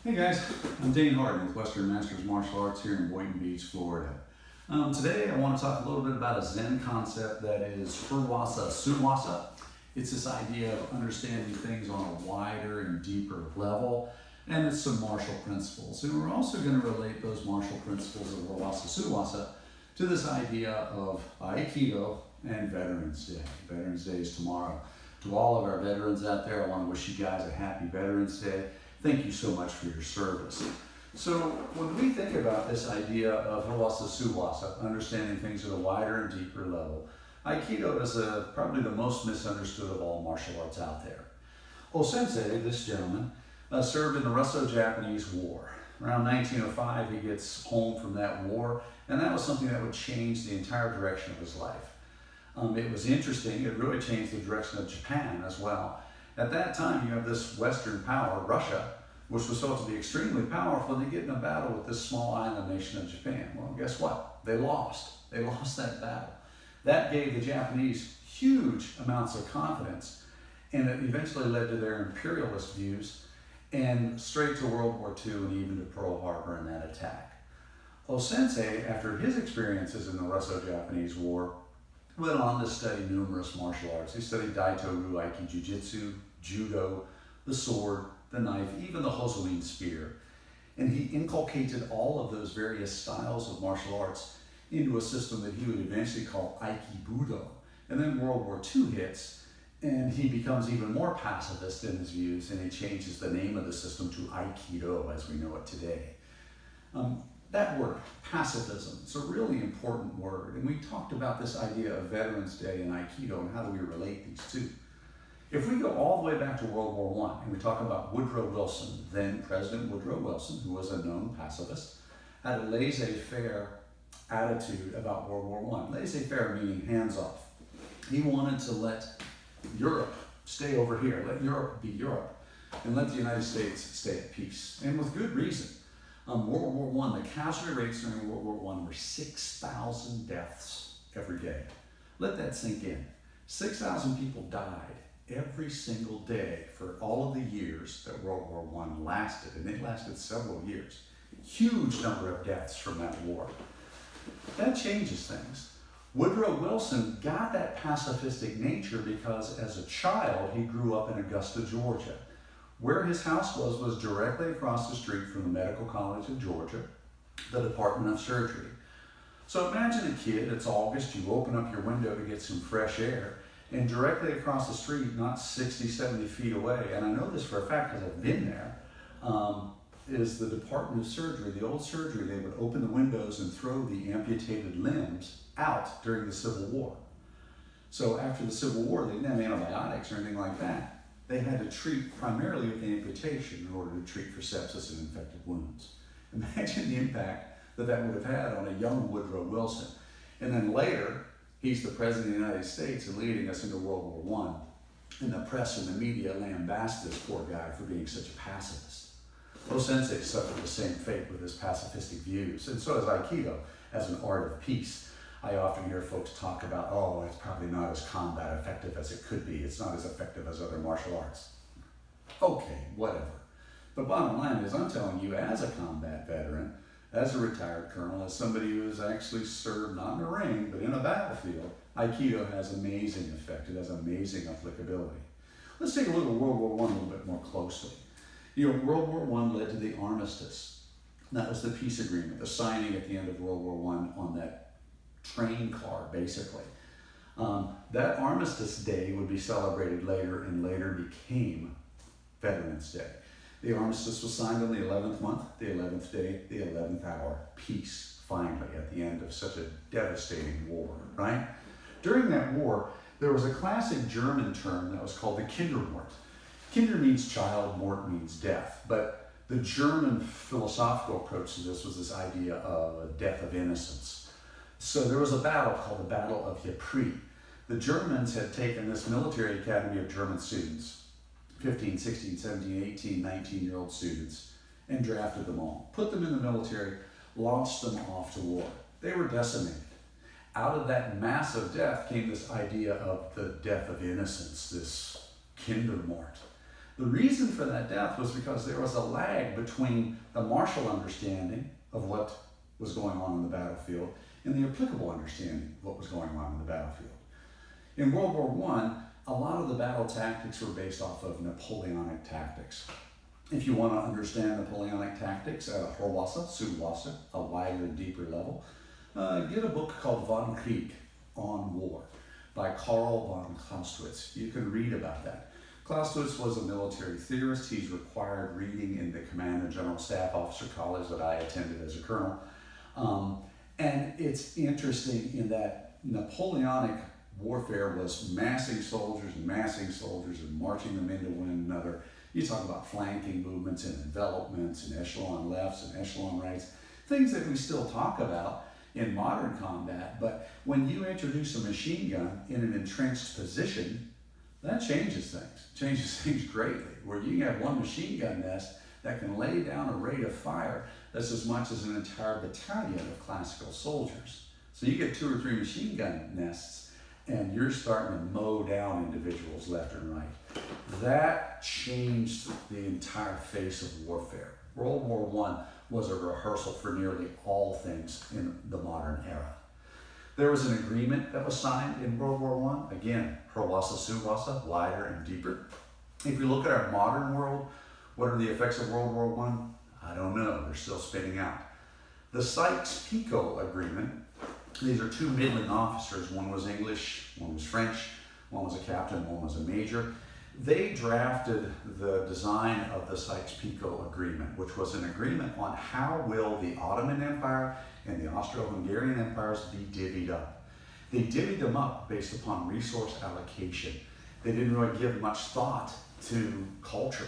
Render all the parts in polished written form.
Hey guys, I'm Dane Harden with Western Masters Martial Arts here in Boynton Beach, Florida. Today I want to talk a little bit about a Zen concept that is hirwasa, suwasa. It's this idea of understanding things on a wider and deeper level, and it's some martial principles. And we're also going to relate those martial principles of hirwasa, suwasa to this idea of Aikido and Veterans Day. Veterans Day is tomorrow. To all of our veterans out there, I want to wish you guys a happy Veterans Day. Thank you so much for your service. So when we think about this idea of hirwasa suwasa, understanding things at a wider and deeper level, Aikido is probably the most misunderstood of all martial arts out there. O-sensei, this gentleman, served in the Russo-Japanese War. Around 1905, he gets home from that war, and that was something that would change the entire direction of his life. It was interesting, it really changed the direction of Japan as well. At that time, you have this Western power, Russia, which was felt to be extremely powerful, and they get in a battle with this small island nation of Japan. Well, guess what? They lost. They lost that battle. That gave the Japanese huge amounts of confidence, and it eventually led to their imperialist views and straight to World War II and even to Pearl Harbor and that attack. O-sensei, after his experiences in the Russo-Japanese War, went on to study numerous martial arts. He studied Daito Ruaiki Jiu-Jitsu, Judo, the sword, the knife, even the Hosoin spear. And he inculcated all of those various styles of martial arts into a system that he would eventually call Aikido. And then World War II hits, and he becomes even more pacifist in his views, and he changes the name of the system to Aikido as we know it today. That word, pacifism, it's a really important word, and we talked about this idea of Veterans Day and Aikido and how do we relate these two. If we go all the way back to World War I and we talk about Woodrow Wilson, then President Woodrow Wilson, who was a known pacifist, had a laissez-faire attitude about World War I. Laissez-faire meaning hands off. He wanted to let Europe stay over here, let Europe be Europe, and let the United States stay at peace, and with good reason. World War I, the casualty rates during World War I were 6,000 deaths every day. Let that sink in. 6,000 people died every single day for all of the years that World War I lasted, and it lasted several years. Huge number of deaths from that war. That changes things. Woodrow Wilson got that pacifistic nature because as a child he grew up in Augusta, Georgia. Where his house was directly across the street from the Medical College of Georgia, the Department of Surgery. So imagine a kid, it's August, you open up your window to get some fresh air, and directly across the street, not 60, 70 feet away, and I know this for a fact because I've been there, is the Department of Surgery, the old surgery. They would open the windows and throw the amputated limbs out during the Civil War. So after the Civil War, they didn't have antibiotics or anything like that. They had to treat primarily with amputation in order to treat for sepsis and infected wounds. Imagine the impact that that would have had on a young Woodrow Wilson. And then later, he's the President of the United States and leading us into World War I. And the press and the media lambast this poor guy for being such a pacifist. O-sensei suffered the same fate with his pacifistic views, and so does Aikido as an art of peace. I often hear folks talk about, oh, it's probably not as combat effective as it could be. It's not as effective as other martial arts. Okay, whatever. The bottom line is I'm telling you as a combat veteran, as a retired colonel, as somebody who has actually served not in a ring, but in a battlefield, Aikido has amazing effect. It has amazing applicability. Let's take a look at World War I a little bit more closely. You know, World War I led to the Armistice. That was the peace agreement, the signing at the end of World War I on that train car, basically. That Armistice Day would be celebrated later and later became Veterans Day. The Armistice was signed on the 11th month, the 11th day, the 11th hour. Peace, finally, at the end of such a devastating war, right? During that war, there was a classic German term that was called the Kindermord. Kinder means child, mort means death, but the German philosophical approach to this was this idea of a death of innocence. So there was a battle called the Battle of Ypres. The Germans had taken this military academy of German students, 15, 16, 17, 18, 19-year-old students, and drafted them all, put them in the military, launched them off to war. They were decimated. Out of that massive death came this idea of the death of innocence, this Kindermord. The reason for that death was because there was a lag between the martial understanding of what was going on in the battlefield and the applicable understanding of what was going on in the battlefield. In World War I, a lot of the battle tactics were based off of Napoleonic tactics. If you want to understand Napoleonic tactics at a hirwasa, suwasa, a wider, deeper level, get a book called Von Krieg on War by Karl von Clausewitz. You can read about that. Clausewitz was a military theorist. He's required reading in the Command and General Staff Officer College that I attended as a colonel. And it's interesting in that Napoleonic warfare was massing soldiers and marching them into one another. You talk about flanking movements and envelopments and echelon lefts and echelon rights, things that we still talk about in modern combat. But when you introduce a machine gun in an entrenched position, that changes things greatly, where you can have one machine gun nest that can lay down a rate of fire that's as much as an entire battalion of classical soldiers. So you get 2 or 3 machine gun nests, and you're starting to mow down individuals left and right. That changed the entire face of warfare. World War I was a rehearsal for nearly all things in the modern era. There was an agreement that was signed in World War I. Again, hirwasa, suwasa, wider and deeper. If you look at our modern world, what are the effects of World War I don't know. They're still spinning out. The Sykes-Picot Agreement, these are 2 middling officers. One was English, one was French, one was a captain, one was a major. They drafted the design of the Sykes-Picot Agreement, which was an agreement on how will the Ottoman Empire and the Austro-Hungarian empires be divvied up. They divvied them up based upon resource allocation. They didn't really give much thought to culture.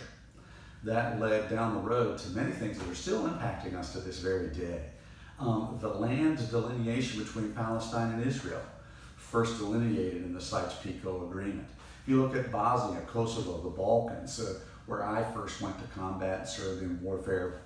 That led down the road to many things that are still impacting us to this very day. The land delineation between Palestine and Israel, first delineated in the Sykes-Picot Agreement. If you look at Bosnia, Kosovo, the Balkans, where I first went to combat and served in warfare,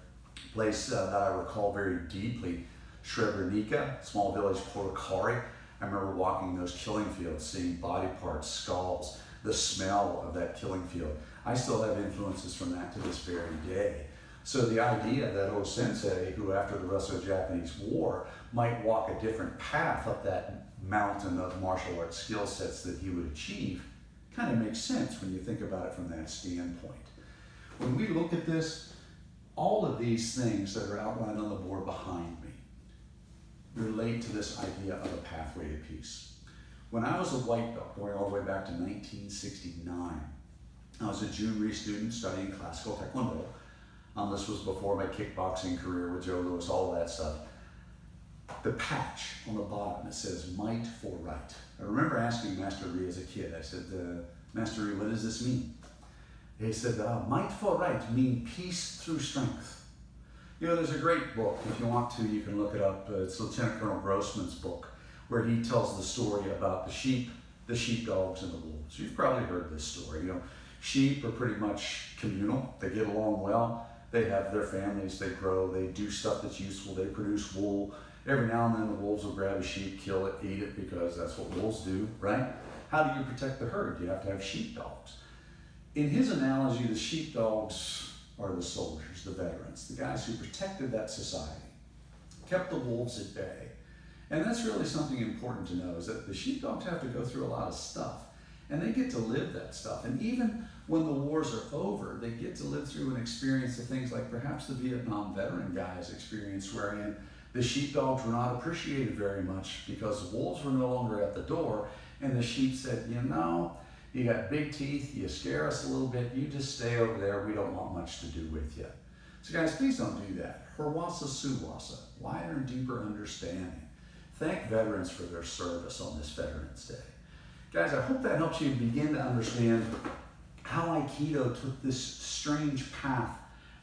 place that I recall very deeply, Srebrenica, small village Portokari. I remember walking those killing fields, seeing body parts, skulls, the smell of that killing field. I still have influences from that to this very day. So the idea that O-sensei, who after the Russo-Japanese War might walk a different path up that mountain of martial arts skill sets that he would achieve, kind of makes sense when you think about it from that standpoint. When we look at this, all of these things that are outlined on the board behind me relate to this idea of a pathway to peace. When I was a white belt, going all the way back to 1969, I was a Junri student studying classical Taekwondo. This was before my kickboxing career with Joe Louis, all of that stuff. The patch on the bottom, it says might for right. I remember asking Master Lee as a kid, I said, Master Lee, what does this mean? He said, might for right mean peace through strength. You know, there's a great book. If you want to, you can look it up. It's Lieutenant Colonel Grossman's book, where he tells the story about the sheep, the sheepdogs, and the wolves. You've probably heard this story. You know, sheep are pretty much communal. They get along well. They have their families. They grow. They do stuff that's useful. They produce wool. Every now and then the wolves will grab a sheep, kill it, eat it, because that's what wolves do, right? How do you protect the herd? You have to have sheepdogs. In his analogy, the sheepdogs are the soldiers, the veterans, the guys who protected that society, kept the wolves at bay. And that's really something important to know, is that the sheepdogs have to go through a lot of stuff, and they get to live that stuff. And even when the wars are over, they get to live through an experience of things like perhaps the Vietnam veteran guys experienced, wherein the sheepdogs were not appreciated very much because the wolves were no longer at the door, and the sheep said, you know, you got big teeth, you scare us a little bit, you just stay over there, we don't want much to do with you. So guys, please don't do that. Hirwasa, suwasa, wider and deeper understanding. Thank veterans for their service on this Veterans Day. Guys, I hope that helps you begin to understand how Aikido took this strange path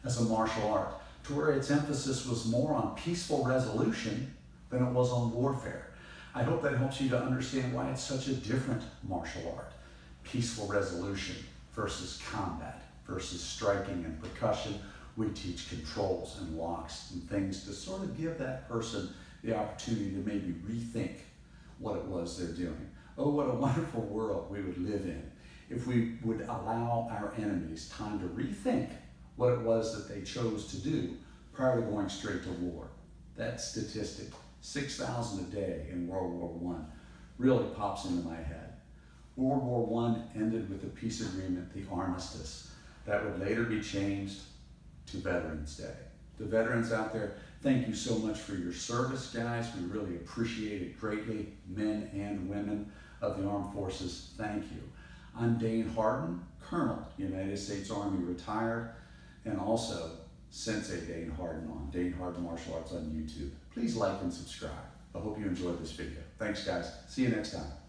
as a martial art, to where its emphasis was more on peaceful resolution than it was on warfare. I hope that helps you to understand why it's such a different martial art. Peaceful resolution versus combat versus striking and percussion. We teach controls and locks and things to sort of give that person the opportunity to maybe rethink what it was they're doing. Oh, what a wonderful world we would live in if we would allow our enemies time to rethink what it was that they chose to do prior to going straight to war. That statistic, 6,000 a day in World War I, really pops into my head. World War I ended with a peace agreement, the Armistice, that would later be changed to Veterans Day. The veterans out there, thank you so much for your service, guys. We really appreciate it greatly, men and women of the armed forces, thank you. I'm Dane Harden, Colonel, United States Army, retired, and also Sensei Dane Harden on Dane Harden Martial Arts on YouTube. Please like and subscribe. I hope you enjoyed this video. Thanks, guys. See you next time.